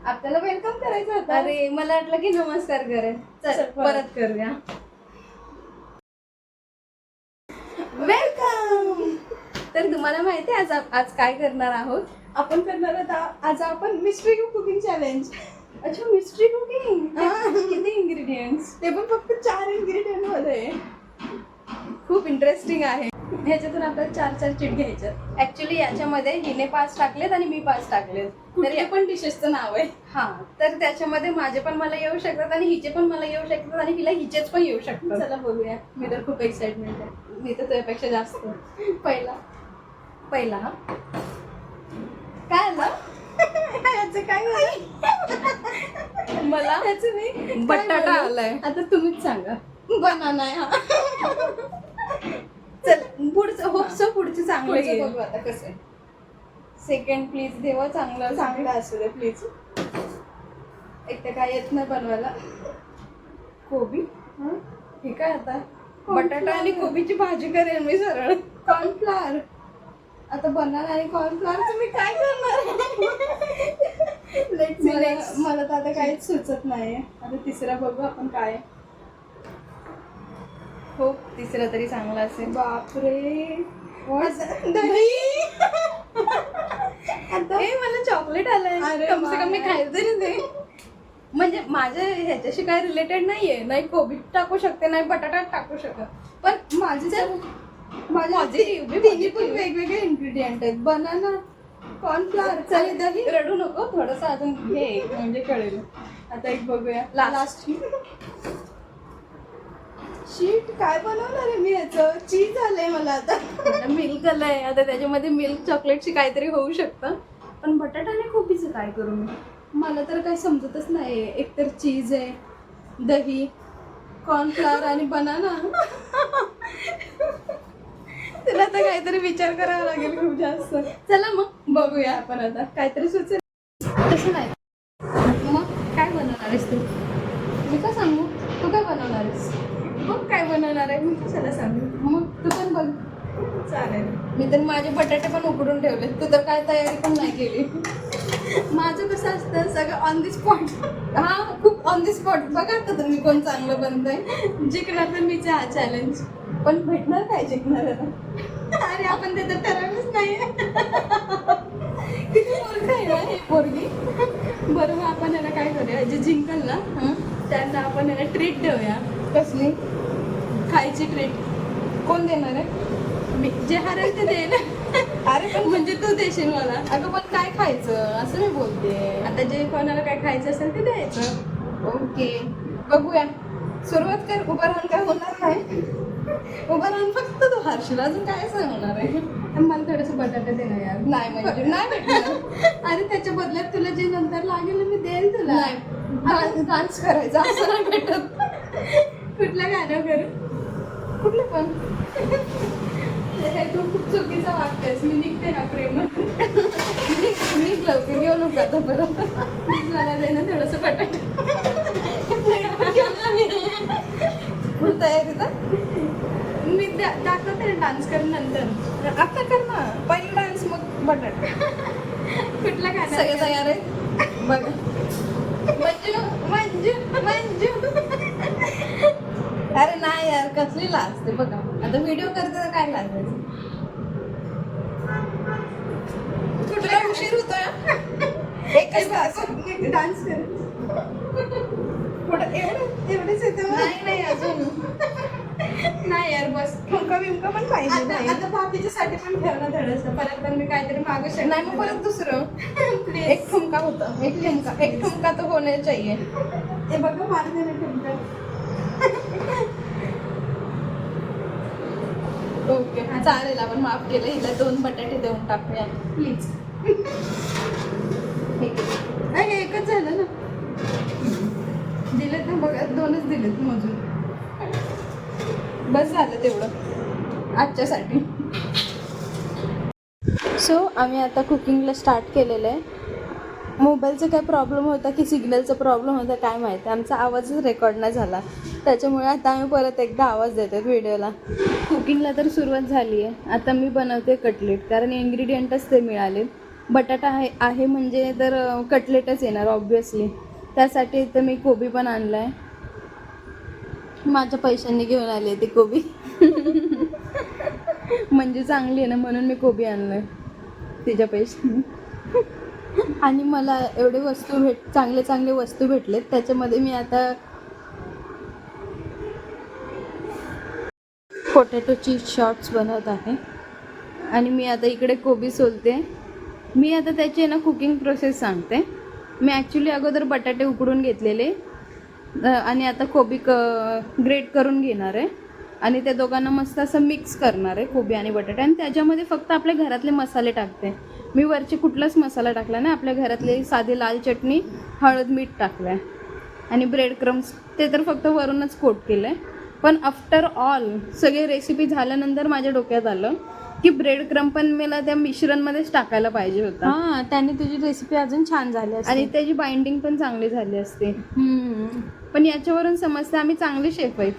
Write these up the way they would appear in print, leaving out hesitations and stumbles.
आपल्याला वेलकम करायचं होतं. अरे मला वाटलं की नमस्कार करे. चल परत करूया. वेलकम. तर तुम्हाला माहिती आहे आज काय करणार आहोत? आपण करणार आहोत आज आपण मिस्ट्री कुकिंग चॅलेंज. अच्छा, मिस्ट्री कुकिंग. किती इंग्रेडियंट्स? ते पण फक्त 4 इंग्रेडियंट मध्ये. खूप इंटरेस्टिंग आहे. ह्याच्यातून आपल्याला 4 चीट घ्यायचे. ऍक्च्युली याच्यामध्ये हिने 5 टाकलेत आणि मी 5 टाकलेत. कुठले पण डिशेसचं नाव आहे. हा, तर त्याच्यामध्ये माझे पण मला येऊ शकतात आणि हिचे पण मला येऊ शकतात आणि हिला हिचेच पण येऊ शकतात. चला बोलूया. मी तर खूप एक्साइटमेंट आहे. मी तर तुझ्यापेक्षा जास्त. पहिला काय आलं? याचं काय झालं? मला त्याचं नाही, बटाटा काय बोलू? आलाय. आता तुम्हीच सांगा. बनाना आहे हा. चल पुढचं पुढचं चांगलं पुढचं येईल. बघू आता कसं आहे. सेकंड प्लीज देवा, चांगलं चांगला असू दे प्लीज. एक तर काय येत नाही बनवायला. कोबी. हं? हे काय आता? बटाटा आणि कोबीची भाजी करेल मी सरळ. कॉर्नफ्लॉवर. आता बनाना आणि कॉर्नफ्लॉवर तुम्ही काय करणार? मला तर आता काहीच सुचत नाही. आता तिसरा बघू आपण काय. हो, तिसरा तरी चांगला असेल. बापरे. दही. आता ए, मला चॉकलेट आलंय. अरे कम से कम मी बापरे. खायला तरी दे. म्हणजे माझ्या ह्याच्याशी काय रिलेटेड नाहीये. नाही कोबी टाकू शकते, नाही बटाटा टाकू शकत. पण माझे तिन्ही पण वेगवेगळे इन्ग्रेडियंट आहेत. बनाना, कॉर्नफ्लॉवर, चल दही. रडू नको, थोडस अजून घे म्हणजे कळेल. आता एक बघूया. लास्ट. शीट काय बनवणार आहे मी? याचं चीज आलंय मला आता. मिल्क आलंय. आता त्याच्यामध्ये मिल्क चॉकलेटची काहीतरी होऊ शकतं. पण बटाटा आणि कोबीचं काय करू मी? मला तर काही समजतच नाही. एक तर चीज आहे, दही, कॉर्नफ्लॉवर आणि बनाना. तुला आता काहीतरी विचार करावा लागेल खूप जास्त. चला मग बघूया आपण आता. काहीतरी सुचेल. तसं नाही. मग काय बनवणार आहेस तू? मी का सांगू? तू काय बनवणार आहेस? मग काय बनवणार आहे? मी कशाला सांगू? मग तू पण बघ. चालेल. मी तर माझे बटाटे पण उकडून ठेवले. तू तर काय तयारी पण नाही केली. माझं कसं असतं सगळं ऑन दी स्पॉट. हा, खूप ऑन दी स्पॉट. बघा आता तुम्ही कोण चांगलं बनतंय. जिंकणार तर मीच हा चॅलेंज. पण भेटणार काय जिंकणार आता? अरे आपण ते तर ठरवलंच नाही. किती मूर्ख आहे ना हे पोरगी. बरं मग आपण याला काय करूया, जे जिंकल ना त्यांना आपण याला ट्रीट देऊया. कसली? खायची ट्रीट. कोण देणार आहे? मी जे हरेल ते देईल. अरे पण म्हणजे तू देशील मला. अगं पण काय खायचं असं मी बोलते. आता जे कोणाला काय खायचं असेल ते द्यायचं. ओके, बघूया. सुरुवात कर. उभं राहून काय होणार नाही. उभं राहून फक्त तू हारशील, अजून काय सांगणार आहे? आणि मला थोडंसं बटाटा दे ना यार. नाही म्हणजे नाही भेटणार. अरे त्याच्या बदल्यात तुला जे नंतर लागेल मी देईल तुला. नाही, डान्स करायचा असं नाही भेटत. कुठल्या गाणं करू? कुठलं पण. हे तू खूप चुकीचं वागतेस. मी निघते ना प्रेमात. मी लवकर घेऊ नको आता परत. मला दे ना थोडंसं बटाटा. फुल तयारी तर मी दाखवते ना डान्स करून नंतर. आता कर ना. पहिला डान्स मग बटाटा. कुठला गाणं? सगळे तयार आहे बघा. मंजू मंजू मंजू. अरे नाही यार, कसली लाजते बघा. आता व्हिडिओ करते तर काय लाजायचं. तुला उशीर होतोय. एकच तास. डान्स कर. एवढेच येते नाही नाही अजून. नाही यार बस. ठुमका बिमका पण पाहिजे नाही. आता बाकीच्यासाठी पण ठेव ना थोडंसं. परत तर मी काहीतरी मागू शकते. नाही मग परत दुसरं. प्लीज. एक ठुमका होता. एक ठुमका तो होणे चाहिए. ते बघा मारते ना ठुमका. ओके चालेल, आपण माफ केलं. हिला 2 बटाटे देऊन टाकूया प्लीज. ठीक आहे. एकच झालं ना. दिलेत ना बघा, 2च दिलेत मोजून. बस झालं तेवढं आजच्यासाठी. सो आम्ही आता कुकिंगला स्टार्ट केलेलं आहे. मोबाईलचा काय प्रॉब्लेम होता की सिग्नलचा प्रॉब्लेम होता काय माहिती, आमचा आवाजच रेकॉर्ड नाही झाला. त्याच्यामुळे आता आम्ही परत एकदा आवाज देतो व्हिडिओला. कुकिंगला तर सुरुवात झाली आहे. आता मी बनवते कटलेट, कारण इन्ग्रेडियंटच ते मिळाले. बटाटा आहे म्हणजे तर कटलेटच येणार ऑब्विसली. त्यासाठी तर मी कोबी पण आणलं आहे. माझ्या पैशांनी घेऊन आले ते कोबी. म्हणजे चांगली आहे ना, म्हणून मी कोबी आणलं आहे तिच्या पैशांनी. आणि मला एवढे चांगले वस्तू भेटलेत. त्याच्यामध्ये मी आता पोटॅटो चीज शॉर्ट्स बनवत आहे. आणि मी आता इकडे कोबी सोलते. मी आता त्याची ना कुकिंग प्रोसेस सांगते. मी ॲक्च्युली अगोदर बटाटे उकडून घेतलेले आणि आता कोबी ग्रेट करून घेणार आहे आणि त्या दोघांना मस्त असं मिक्स करणार आहे, कोबी आणि बटाटे. आणि त्याच्यामध्ये फक्त आपल्या घरातले मसाले टाकते. मी वरचे कुठलाच मसाला टाकला नाही. आपल्या घरातले साधी लाल चटणी, हळद, मीठ टाकलं आहे आणि ब्रेड क्रम्स ते तर फक्त वरूनच कोट केलं आहे. पण आफ्टर ऑल सगळे रेसिपी झाल्यानंतर माझ्या डोक्यात आलं की ब्रेड क्रम्प पण मला त्या मिश्रणमध्येच टाकायला पाहिजे होता. हां, त्याने तुझी रेसिपी अजून छान झाली असती आणि त्याची बाइंडिंग पण चांगली झाली असते. पण याच्यावरून समजते आम्ही चांगले शेफ आहेत,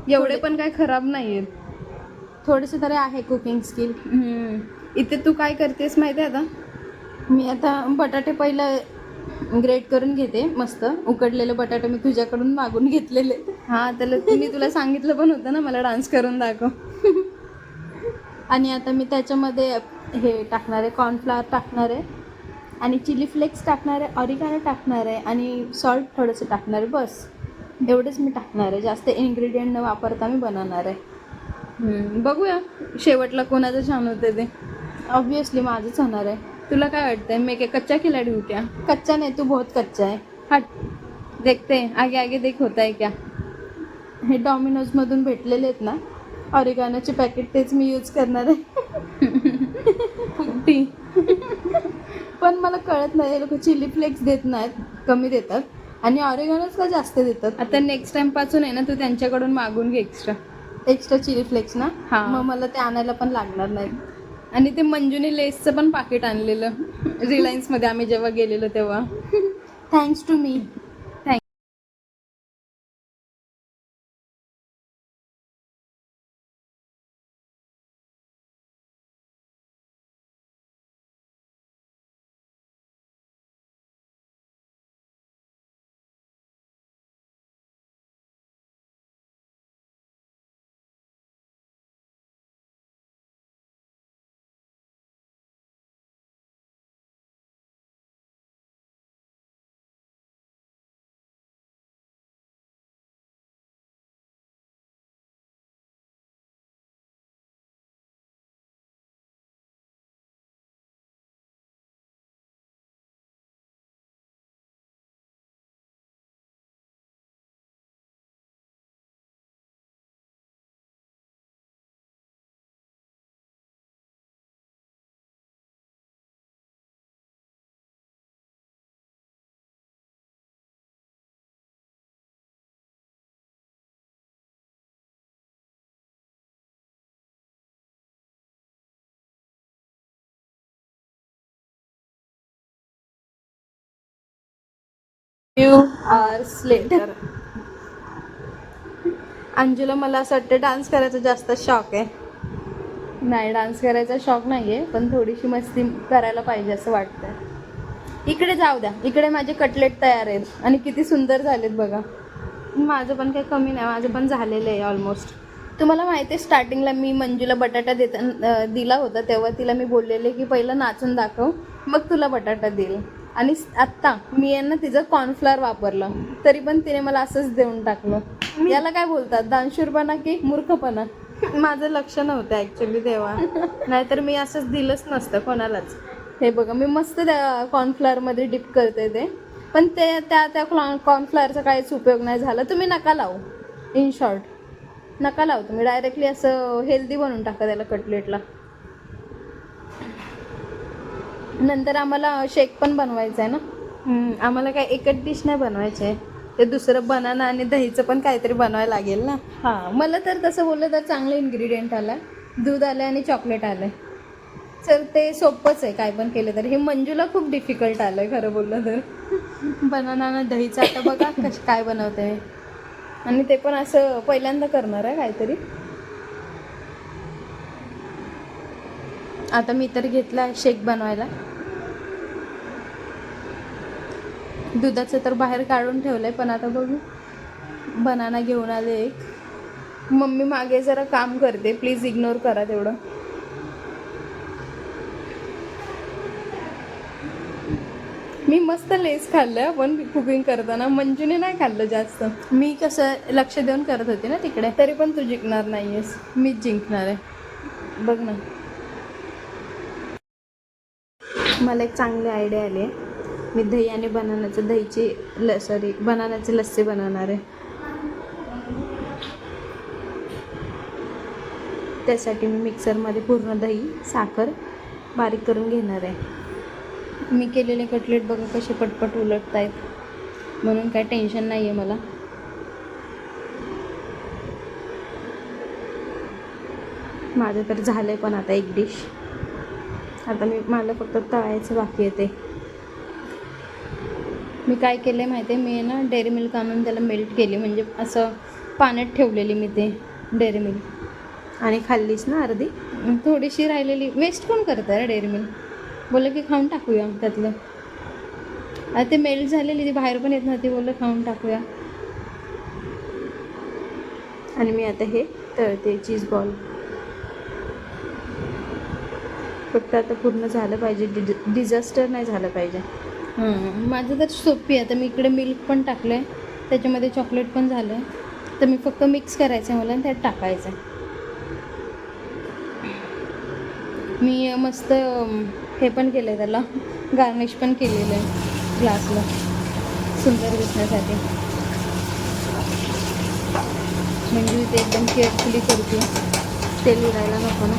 एवढे पण काय खराब नाही आहेत. थोडेसे तरी आहे कुकिंग स्किल. इथे तू काय करतेस माहिती आहे? आता मी आता बटाटे पहिलं ग्रेट करून घेते. मस्त उकडलेले बटाटे मी तुझ्याकडून मागून घेतलेले. हां, त्याला मी तुला सांगितलं पण होतं ना मला डान्स करून दाखव. आणि आता मी त्याच्यामध्ये हे टाकणार आहे, कॉर्नफ्लॉवर टाकणार आहे आणि चिली फ्लेक्स टाकणार आहे, ऑरिगॅनो टाकणार आहे आणि सॉल्ट थोडंसं टाकणार आहे. बस एवढंच मी टाकणार आहे. जास्त इन्ग्रेडियंट न वापरता मी बनवणार आहे. बघूया शेवटला कोणाचं छान होतं ते. ऑब्वियसली माझंच होणार आहे. तुला काय वाटतंय? मैं क्या कच्चा खिलाडी हूँ क्या? कच्चा नाही, तू बहुत कच्चा आहे. हट, देखते हैं आगे आगे देख होता है क्या. हे डॉमिनोजमधून भेटलेले आहेत ना ऑरिगॅनोचे पॅकेट, तेच मी यूज करणार आहे. फुकटी. पण मला कळत नाही, हे लोक चिली फ्लेक्स देत नाहीत, कमी देतात आणि ऑरिगॅनोज का जास्त देतात. आता नेक्स्ट टाइम पासून आहे ना तू त्यांच्याकडून मागून घे एक्स्ट्रा चिली फ्लेक्स ना. हां. मग मला ते आणायला पण लागणार नाही. आणि ते मंजुने लेसचं पण पाकिट आणलेलं रिलायन्समध्ये आम्ही जेव्हा गेलेलो तेव्हा. Thanks to me. Few hours later. Anjula मला असं वाटतं डान्स करायचा जास्त शॉक आहे. नाही, डान्स करायचा शौक नाही आहे, पण थोडीशी मस्ती करायला पाहिजे असं वाटतं. इकडे जाऊ द्या, इकडे माझे कटलेट तयार आहेत आणि किती सुंदर झालेत बघा. माझं पण काही कमी नाही, माझं पण झालेलं आहे ऑलमोस्ट. तुम्हाला माहिती आहे स्टार्टिंगला मी मंजूला बटाटा दिला होता तेव्हा तिला मी बोललेले की पहिलं नाचून दाखव मग तुला बटाटा देईल. आणि आत्ता मी यांना तिचं कॉर्नफ्लॉवर वापरलं तरी पण तिने मला असंच देऊन टाकलं. याला काय बोलतात, दानशूरपणा की मूर्खपणा? माझं लक्ष नव्हतं ॲक्च्युली तेव्हा, नाहीतर मी असंच दिलंच नसतं कोणालाच. हे बघा मी मस्त त्या कॉर्नफ्लॉवरमध्ये डिप करते ते, पण ते त्या कॉर्नफ्लॉवरचा काहीच उपयोग नाही झाला. तुम्ही नका लावू, इन शॉर्ट नका लावू. तुम्ही डायरेक्टली असं हेल्दी बनवून टाका त्याला कटलेटला. नंतर आम्हाला शेक पण बनवायचं आहे ना. आम्हाला काय एकच डिश नाही बनवायचं आहे, ते दुसरं बनाना आणि दहीचं पण काहीतरी बनवायला लागेल ना. हां, मला तर तसं बोललं तर चांगलं इन्ग्रेडियंट आलं, दूध आलं आणि चॉकलेट आलं. तर ते सोपंच आहे काय पण केलं तर. हे मंजूला खूप डिफिकल्ट आलं आहे खरं बोललं तर. बनाना आणि दहीचं आता बघा कसं काय बनवते. आणि ते पण असं पहिल्यांदा करणार आहे काहीतरी. आता मी तर घेतला शेक बनवायला. दुधाचं तर बाहेर काढून ठेवलंय, पण आता बघू. बनाना घेऊन आले एक. मम्मी मागे जरा काम करते, प्लीज इग्नोर करा तेवढं. मी मस्त लेस खाल्लं पण कुकिंग करताना, मंजूने नाही खाल्लं जास्त. मी कसं लक्ष देऊन करत होते ना तिकडे. तरी पण तू जिंकणार नाही आहेस, मीच जिंकणार आहे. बघ ना, मला एक चांगली आयडिया आली आहे. मी दही आणि बनानाचं बनानाची लस्सी बनवणार आहे. त्यासाठी मी मिक्सरमध्ये पूर्ण दही, साखर बारीक करून घेणार आहे. मी केलेले कटलेट बघा कसे पटपट उलटत आहेत, म्हणून काय टेन्शन नाही आहे मला. माझं तर झालं आहे पण आता एक डिश. आता मला फक्त तळायचं बाकी आहे. ते मी काय केलं आहे माहिती आहे, मी ना डेअरी मिल्क आणून त्याला मेल्ट केली, म्हणजे असं पाण्यात ठेवलेली मी ते डेअरी मिल्क. आणि खाल्लीच ना अर्धी, थोडीशी राहिलेली. वेस्ट कोण करतं आहे डेअरी मिल्क? बोललं की खाऊन टाकूया त्यातलं. आता ते मेल्ट झालेली, ती बाहेर पण येत नव्हती, बोललं खाऊन टाकूया. आणि मी आता हे तळते चीज बॉल. फक्त आता पूर्ण झालं पाहिजे, डिझास्टर नाही झालं पाहिजे. माझं तर सोपी आहे. आता मी इकडे मिल्क पण टाकलं आहे, त्याच्यामध्ये चॉकलेट पण झालं आहे. तर मी फक्त मिक्स करायचं आहे मला आणि त्यात टाकायचं आहे. मी मस्त हे पण केलं आहे, त्याला गार्निश पण केलेलं आहे ग्लासला सुंदर दिसण्यासाठी. म्हणजे ते एकदम केअरफुली करते, तेल उडायला नको ना.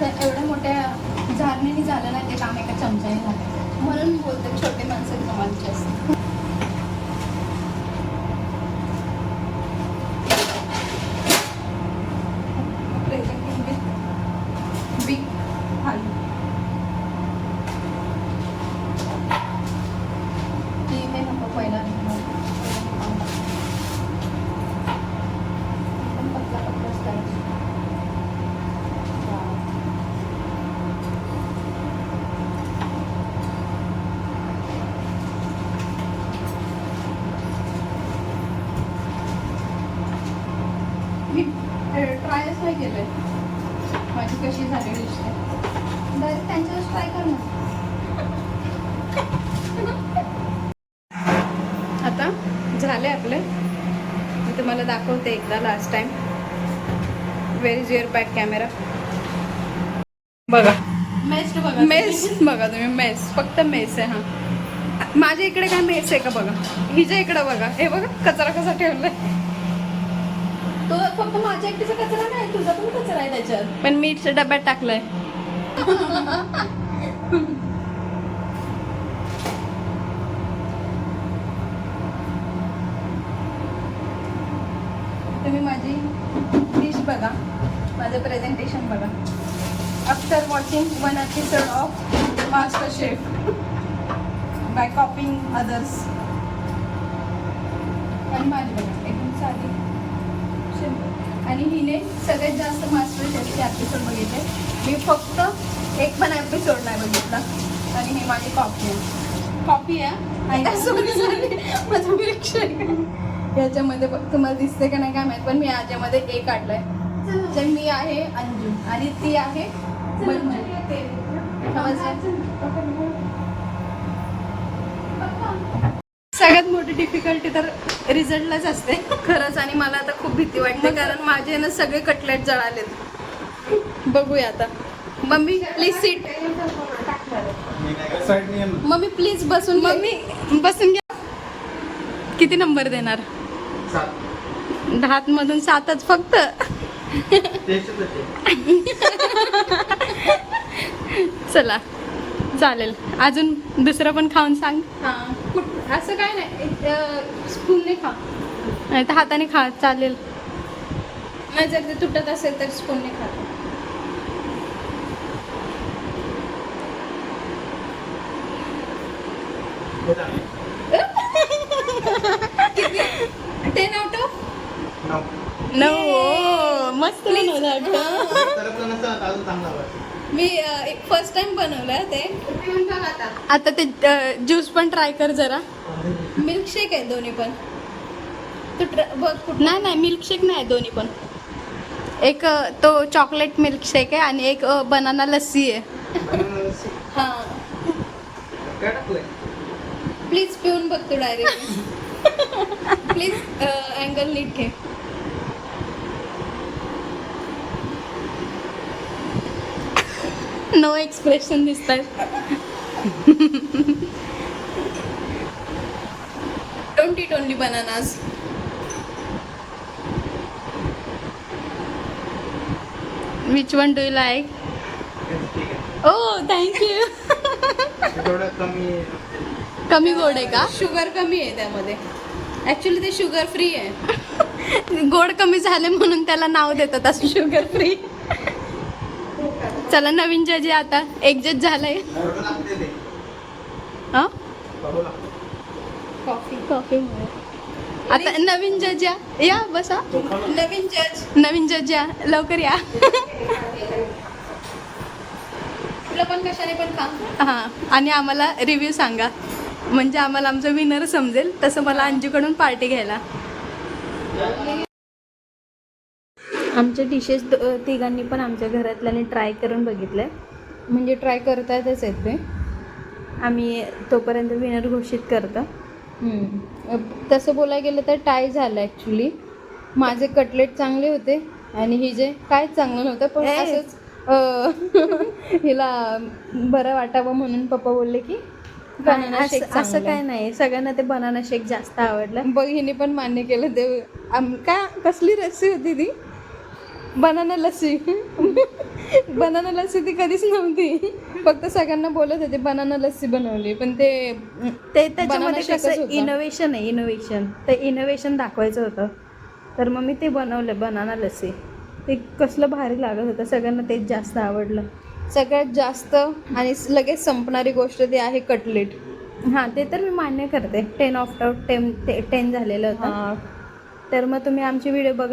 तर एवढ्या मोठ्या झारणीने झालं नाही ते काम, एका चमच्याने झालं. म्हणून बोलते छोटे माणसं कमालचे असतात. बिग थाली हे नको पहिला पतला पतला करायचं. मी ट्रायच नाही केलं आहे माझी कशी झाली डिश ते. डायरेक्ट त्यांच्यावर ट्राय कर ना. आता झाले आपले. मी तुम्हाला दाखवते एकदा last time. Where is your back camera? बघा मेस बघा, मेस बघा तुम्ही, मेस फक्त मेस आहे. हां, माझ्या इकडे काय मेस आहे का बघा, हिच्या इकडे बघा, हे बघा कचरा कसा ठेवलाय. तो फक्त माझ्या एकटीचा कचरा नाही, तुझा पण कचरा आहे त्याच्यात. पण मीठच्या डब्यात टाकलाय. तुम्ही माझी डिश बघा, माझं प्रेझेंटेशन बघा. After watching one episode of master chef by copying others. आणि माझी बघा एकदम साधी. आणि हिने सगळ्यात जास्त मास्टर शेफचे एपिसोड बघितले. मी फक्त एक पण एपिसोड नाही बघितला. आणि हे माझी कॉफी आहे. कॉफी आहे सॉरी माझा मिल्कशेक. याच्यामध्ये तुम्हाला दिसते का नाही काय माहित, पण मी याच्यामध्ये एक काढलाय. तर मी आहे अंजू आणि ती आहे मंजू. सगळ्यात मोठी डिफिकल्टी तर रिझल्टलाच असते खरंच. आणि मला आता खूप भीती वाटते, कारण माझे ना सगळे कटलेट जळालेत. बघूया आता. Mummy please seat. Mummy please बसून, मम्मी बसून घ्या. किती नंबर देणार? 10 मधून 7च फक्त. चला चालेल. अजून दुसरं पण खाऊन सांग. हां असं काय नाही, स्पूनने खा नाही तर हाताने खा चालेल. नाही जर ते तुटत असेल तर स्पूनने खा. किती 10 out of 9. मस्त बनवलं. मी फर्स्ट टाइम बनवलं ते. पिऊन बघ आता. आता ते ज्यूस पण ट्राय कर जरा. मिल्कशेक आहे दोन्ही पण. तू बघ नाही नाही मिल्कशेक नाही दोन्ही पण. एक तो चॉकलेट मिल्कशेक आहे आणि एक बनाना लस्सी आहे. हां प्लीज पिऊन बघ तू डायरेक्ट. प्लीज अँगल नीट घे. नो एक्सप्रेशन दिसत आहेत. Don't eat only bananas. Which one do you like? Oh thank you. कमी गोड आहे का? शुगर कमी आहे त्यामध्ये. ॲक्च्युली ते शुगर फ्री आहे. गोड कमी झाले म्हणून त्याला नाव देतात असं शुगर फ्री. चला नवीन जज आहे आता. एक जज झालंय. कॉफी आता नवीन जज या बसा. नवीन जज या लवकर या. तुला पण कशाने पण खा. हां आणि आम्हाला रिव्ह्यू सांगा म्हणजे आम्हाला आमचं विनर समजेल. तसं मला अंजूकडून पार्टी घ्यायला. आमच्या डिशेस तिघांनी पण आमच्या घरातल्याने ट्राय करून बघितलं म्हणजे ट्राय करता येतच आहेत ते. आम्ही तोपर्यंत विनर घोषित करतो. तसं बोलायला गेलं तर टाय झालं ॲक्च्युली. माझे कटलेट चांगले होते आणि ही जे काहीच चांगलं नव्हतं पण असंच हिला बरं वाटावं म्हणून पप्पा बोलले की बनाना शेक. असं काय नाही सगळ्यांना ते बनाना शेक जास्त आवडलं. बघ हिने पण मान्य केलं ते. काय कसली रेसिपी होती ती? बनाना लस्सी. बनाना लस्सी ती कधीच नव्हती. फक्त सगळ्यांना बोलत होते बनाना लस्सी बनवली पण ते त्याच्यामध्ये कसं इनोव्हेशन आहे. ते इनोव्हेशन दाखवायचं होतं तर मग मी ते बनवलं बनाना लस्सी. ते कसलं भारी लागत होतं. सगळ्यांना तेच जास्त आवडलं. सगळ्यात जास्त आणि लगेच संपणारी गोष्ट ती आहे कटलेट. हां ते तर मी मान्य करते. 10 out of 10 झालेलं होतं. तर मग तुम्ही आमची व्हिडिओ बघा.